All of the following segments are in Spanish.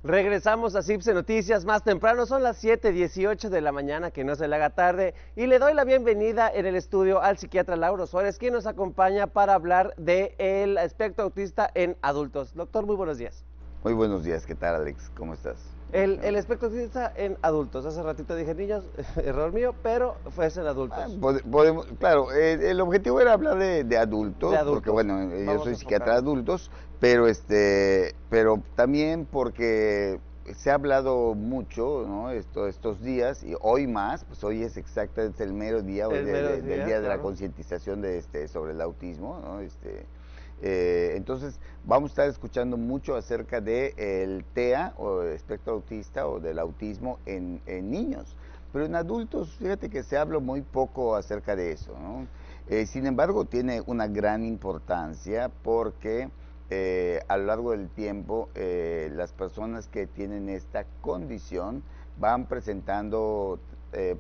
Regresamos a CIPSE Noticias más temprano, son las 7:18 de la mañana, que no se le haga tarde, y le doy la bienvenida en el estudio al psiquiatra Lauro Suárez, quien nos acompaña para hablar del espectro autista en adultos. Doctor, muy buenos días. Muy buenos días, ¿qué tal, Alex? ¿Cómo estás? El espectro autista en adultos, hace ratito dije niños, error mío, pero fue en adultos. Podemos, claro, el objetivo era hablar de De adultos, porque adultos, bueno, yo vamos a soy psiquiatra de enfocarnos. adultos, pero también porque se ha hablado mucho, ¿no? Estos días, y hoy más, pues hoy es exactamente el mero día, hoy El mero del día, día de la claro. concientización sobre el autismo, ¿no? Entonces, vamos a estar escuchando mucho acerca del TEA, o el espectro autista, o del autismo en niños. Pero en adultos, fíjate que se habla muy poco acerca de eso, ¿no? Sin embargo, tiene una gran importancia porque a lo largo del tiempo las personas que tienen esta condición van presentando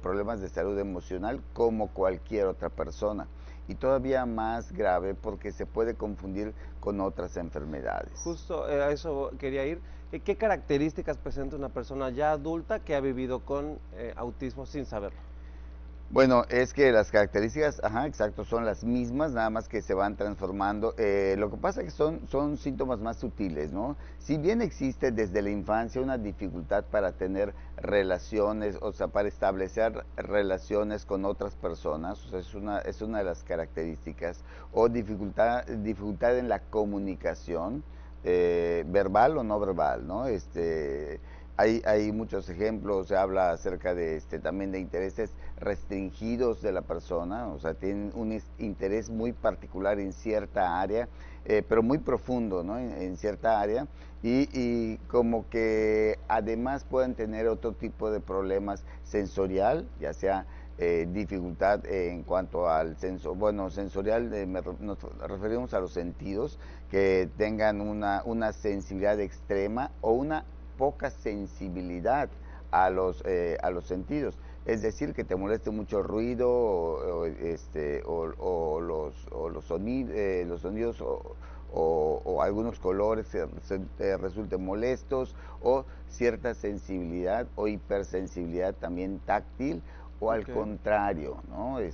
problemas de salud emocional como cualquier otra persona, y todavía más grave porque se puede confundir con otras enfermedades. Justo a eso quería ir. ¿Qué características presenta una persona ya adulta que ha vivido con autismo sin saberlo? Bueno, es que las características, ajá, exacto, son las mismas, nada más que se van transformando. Lo que pasa es que son síntomas más sutiles, ¿no? Si bien existe desde la infancia una dificultad para tener relaciones, o sea, para establecer relaciones con otras personas, o sea, es una de las características, o dificultad en la comunicación, verbal o no verbal, ¿no? Hay muchos ejemplos, se habla acerca de también de intereses restringidos de la persona, o sea, tienen un interés muy particular en cierta área, pero muy profundo, ¿no? En cierta área, y como que además pueden tener otro tipo de problemas sensorial, ya sea dificultad en cuanto al sensorial, nos referimos a los sentidos, que tengan una sensibilidad extrema o una poca sensibilidad a los sentidos. Es decir, que te moleste mucho el ruido, o los sonidos, o algunos colores te resulten molestos, o cierta sensibilidad o hipersensibilidad también táctil, o al Ok. contrario, ¿no? Que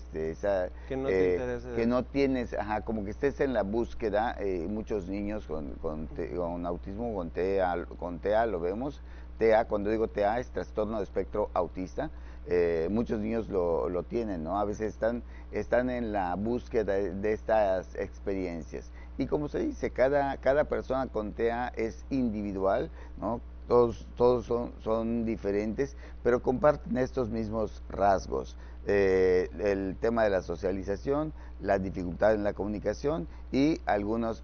no te interese. Que no tienes, ajá, como que estés en la búsqueda. Muchos niños con autismo, con TEA lo vemos. TEA, cuando digo TEA, es trastorno de espectro autista. Muchos niños lo tienen, ¿no? A veces están en la búsqueda de estas experiencias. Y como se dice, cada persona con TEA es individual, ¿no? Todos son diferentes, pero comparten estos mismos rasgos. El tema de la socialización, la dificultad en la comunicación, y algunos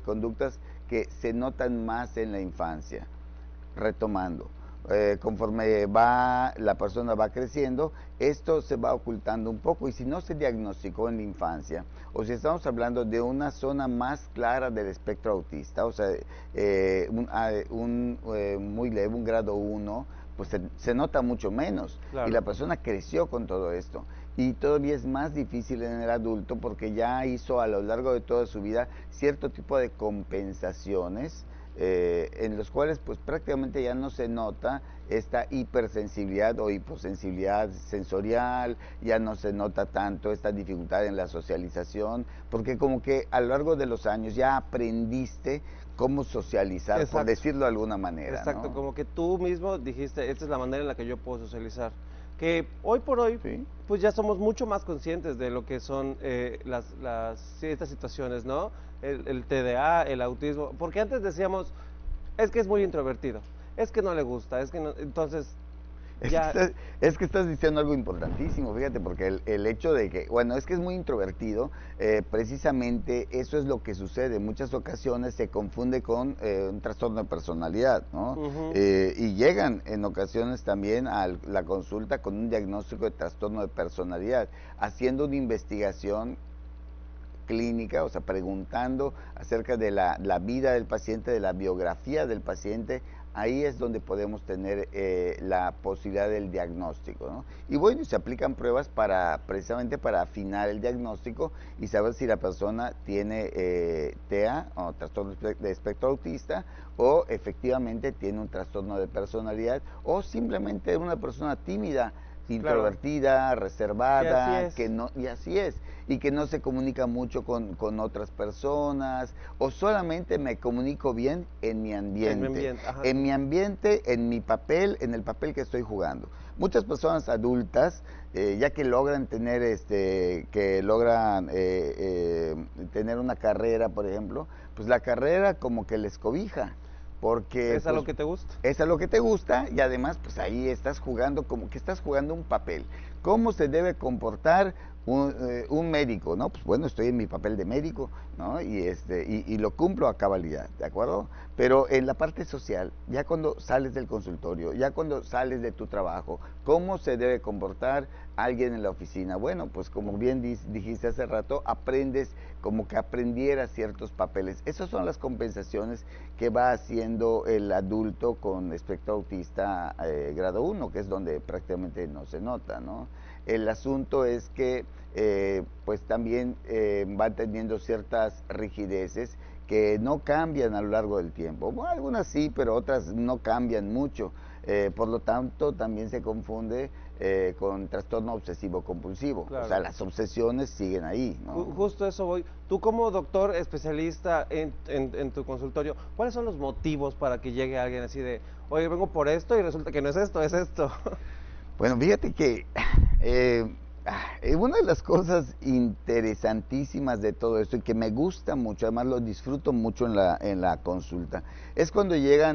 conductas que se notan más en la infancia. Retomando, conforme la persona va creciendo, esto se va ocultando un poco, y si no se diagnosticó en la infancia, o si estamos hablando de una zona más clara del espectro autista, o sea, muy leve, un grado 1, pues se nota mucho menos, y Claro. la persona creció con todo esto. Y todavía es más difícil en el adulto, porque ya hizo a lo largo de toda su vida cierto tipo de compensaciones, en los cuales pues prácticamente ya no se nota esta hipersensibilidad o hiposensibilidad sensorial, ya no se nota tanto esta dificultad en la socialización, porque como que a lo largo de los años ya aprendiste cómo socializar, por Exacto. decirlo de alguna manera, Exacto, ¿no? como que tú mismo dijiste, esta es la manera en la que yo puedo socializar. Que hoy por hoy, Sí. pues ya somos mucho más conscientes de lo que son estas situaciones, ¿no? El TDA, el autismo, porque antes decíamos, es que es muy introvertido, es que no le gusta, es que no, entonces Es que, ya, estás, es que estás diciendo algo importantísimo, fíjate, porque el hecho de que, bueno, es que es muy introvertido, precisamente eso es lo que sucede. En muchas ocasiones se confunde con un trastorno de personalidad, ¿no? ujú, Y llegan en ocasiones también a la consulta con un diagnóstico de trastorno de personalidad, haciendo una investigación clínica, o sea, preguntando acerca de la vida del paciente, de la biografía del paciente, ahí es donde podemos tener la posibilidad del diagnóstico, ¿no? Y bueno, se aplican pruebas precisamente para afinar el diagnóstico y saber si la persona tiene TEA o trastorno de espectro autista, o efectivamente tiene un trastorno de personalidad, o simplemente una persona tímida, introvertida, reservada, y así es, y que no se comunica mucho con otras personas, o solamente me comunico bien en mi ambiente, en mi papel, en el papel que estoy jugando. Muchas personas adultas, ya que logran tener tener una carrera, por ejemplo, pues la carrera como que les cobija. Porque es a lo que te gusta. Es a lo que te gusta, y además pues ahí estás jugando, como que estás jugando un papel. ¿Cómo se debe comportar un médico? ¿No? Pues bueno, estoy en mi papel de médico, ¿no? Y lo cumplo a cabalidad, ¿de acuerdo? Pero en la parte social, ya cuando sales del consultorio, ya cuando sales de tu trabajo, ¿cómo se debe comportar alguien en la oficina? Bueno, pues como bien dijiste hace rato, aprendes como que aprendieras ciertos papeles. Esas son las compensaciones que va haciendo el adulto con espectro autista grado 1, que es donde prácticamente no se nota, ¿no? El asunto es que pues también van teniendo ciertas rigideces que no cambian a lo largo del tiempo. Bueno, algunas sí, pero otras no cambian mucho. Por lo tanto, también se confunde con trastorno obsesivo compulsivo. Claro. O sea, las obsesiones siguen ahí, ¿no? Justo eso voy. Tú como doctor especialista en tu consultorio, ¿cuáles son los motivos para que llegue alguien así de, oye, vengo por esto y resulta que no es esto, es esto? Bueno, fíjate que una de las cosas interesantísimas de todo esto, y que me gusta mucho, además lo disfruto mucho en la consulta, es cuando llega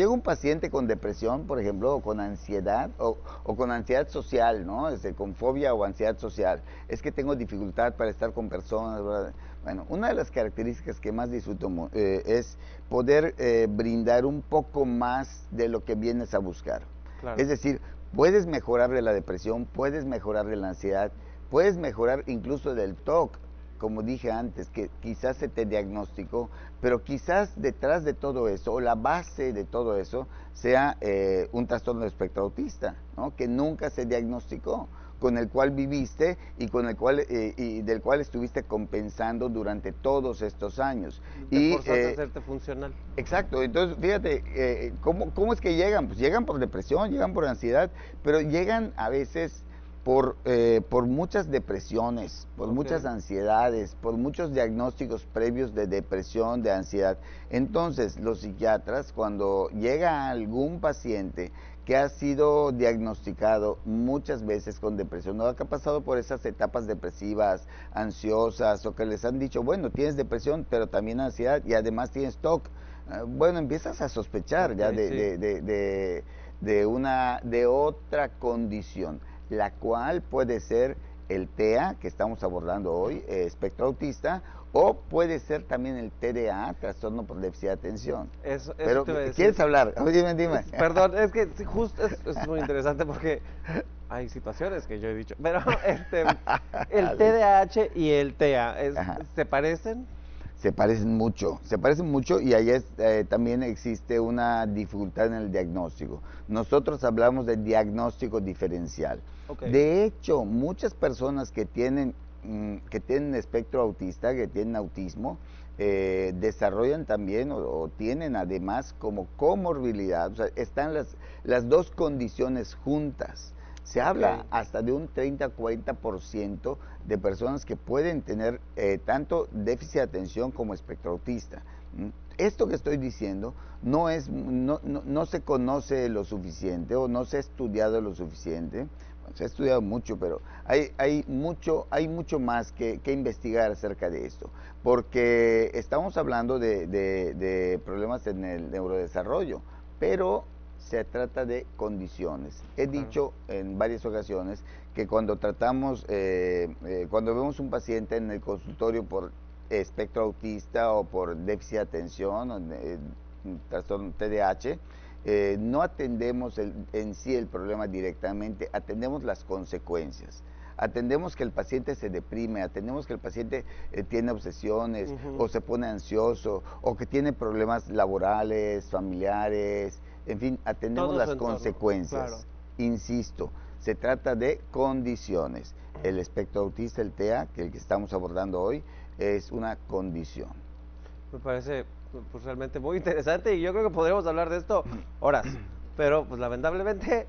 un paciente con depresión, por ejemplo, o con ansiedad, o con ansiedad social, ¿no? Con fobia o ansiedad social. Es que tengo dificultad para estar con personas, ¿verdad? Bueno, una de las características que más disfruto es poder brindar un poco más de lo que vienes a buscar. Claro. Es decir, puedes mejorarle la depresión, puedes mejorarle la ansiedad, puedes mejorar incluso del TOC, como dije antes, que quizás se te diagnosticó, pero quizás detrás de todo eso, o la base de todo eso, sea un trastorno de espectro autista, ¿no? Que nunca se diagnosticó, con el cual viviste y del cual estuviste compensando durante todos estos años. Te forzaste a hacerte funcional. Exacto, entonces fíjate, ¿cómo es que llegan? Pues llegan por depresión, llegan por ansiedad, pero llegan a veces por muchas depresiones, por muchas ansiedades, por muchos diagnósticos previos de depresión, de ansiedad. Entonces, los psiquiatras, cuando llega algún paciente que ha sido diagnosticado muchas veces con depresión, no que ha pasado por esas etapas depresivas, ansiosas, o que les han dicho, bueno, tienes depresión, pero también ansiedad, y además tienes TOC, bueno, empiezas a sospechar ya de otra condición, la cual puede ser el TEA, que estamos abordando hoy, espectro autista, o puede ser también el TDA, trastorno por déficit de atención. Eso Pero, te iba a decir. ¿quieres hablar? Dime. Perdón, es que justo es muy interesante porque hay situaciones que yo he dicho, pero el TDAH y el TEA, ¿se parecen? Se parecen mucho y ahí también existe una dificultad en el diagnóstico. Nosotros hablamos de diagnóstico diferencial. Okay. De hecho, muchas personas que tienen espectro autista, que tienen autismo, desarrollan también o tienen además como comorbilidad, o sea, están las dos condiciones juntas. Se habla hasta de un 30-40% de personas que pueden tener tanto déficit de atención como espectro autista. Esto que estoy diciendo no se conoce lo suficiente o no se ha estudiado lo suficiente. Bueno, se ha estudiado mucho, pero hay mucho más que investigar acerca de esto, porque estamos hablando de problemas en el neurodesarrollo, pero se trata de condiciones. He dicho en varias ocasiones que cuando cuando vemos un paciente en el consultorio por espectro autista o por déficit de atención, o trastorno TDAH, no atendemos en sí el problema directamente, atendemos las consecuencias. atendemos que el paciente se deprime, atendemos que el paciente tiene obsesiones, o se pone ansioso, o que tiene problemas laborales, familiares, en fin, atendemos las consecuencias. Claro. Insisto, se trata de condiciones. El espectro autista, el TEA, que el que estamos abordando hoy, es una condición. Me parece pues, realmente muy interesante y yo creo que podríamos hablar de esto horas, pero pues lamentablemente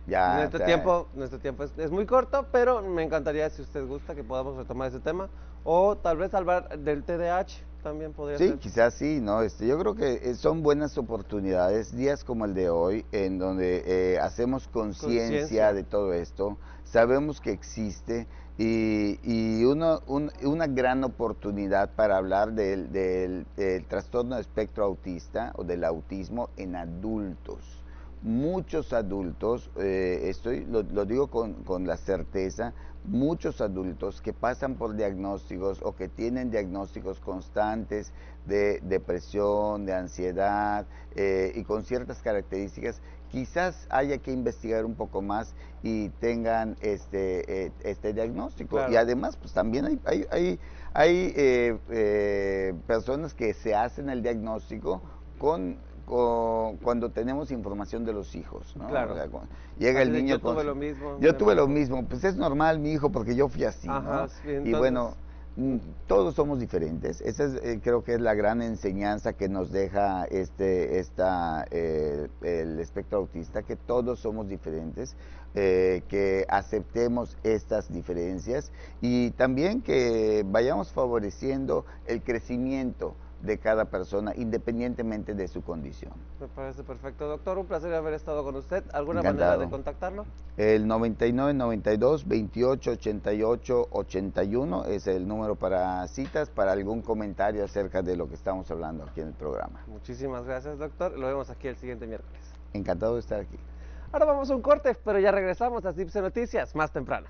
nuestro tiempo es muy corto, pero me encantaría, si usted gusta, que podamos retomar ese tema, o tal vez hablar del TDAH también podría ser. Sí, quizás sí, ¿no? Yo creo que son buenas oportunidades, días como el de hoy, en donde hacemos conciencia de todo esto, sabemos que existe, y una gran oportunidad para hablar del trastorno de espectro autista o del autismo en adultos. Muchos adultos, lo digo con la certeza, muchos adultos que pasan por diagnósticos o que tienen diagnósticos constantes de depresión, de ansiedad y con ciertas características, quizás haya que investigar un poco más y tengan este diagnóstico. Claro. Y además, pues también hay personas que se hacen el diagnóstico cuando tenemos información de los hijos, ¿no? Claro. O sea, llega el niño yo tuve lo mismo. Yo tuve lo mismo, pues es normal, mi hijo, porque yo fui así, ajá, ¿no? Sí, entonces... Y bueno, todos somos diferentes. Esa es, creo que es la gran enseñanza que nos deja el espectro autista, que todos somos diferentes, que aceptemos estas diferencias y también que vayamos favoreciendo el crecimiento de cada persona, independientemente de su condición. Me parece perfecto, doctor. Un placer haber estado con usted. ¿Alguna Encantado. manera de contactarlo? El 9992-2888-81 es el número para citas, para algún comentario acerca de lo que estamos hablando aquí en el programa. Muchísimas gracias, doctor. Lo vemos aquí el siguiente miércoles. Encantado de estar aquí. Ahora vamos a un corte, pero ya regresamos a CIPSE Noticias más temprano.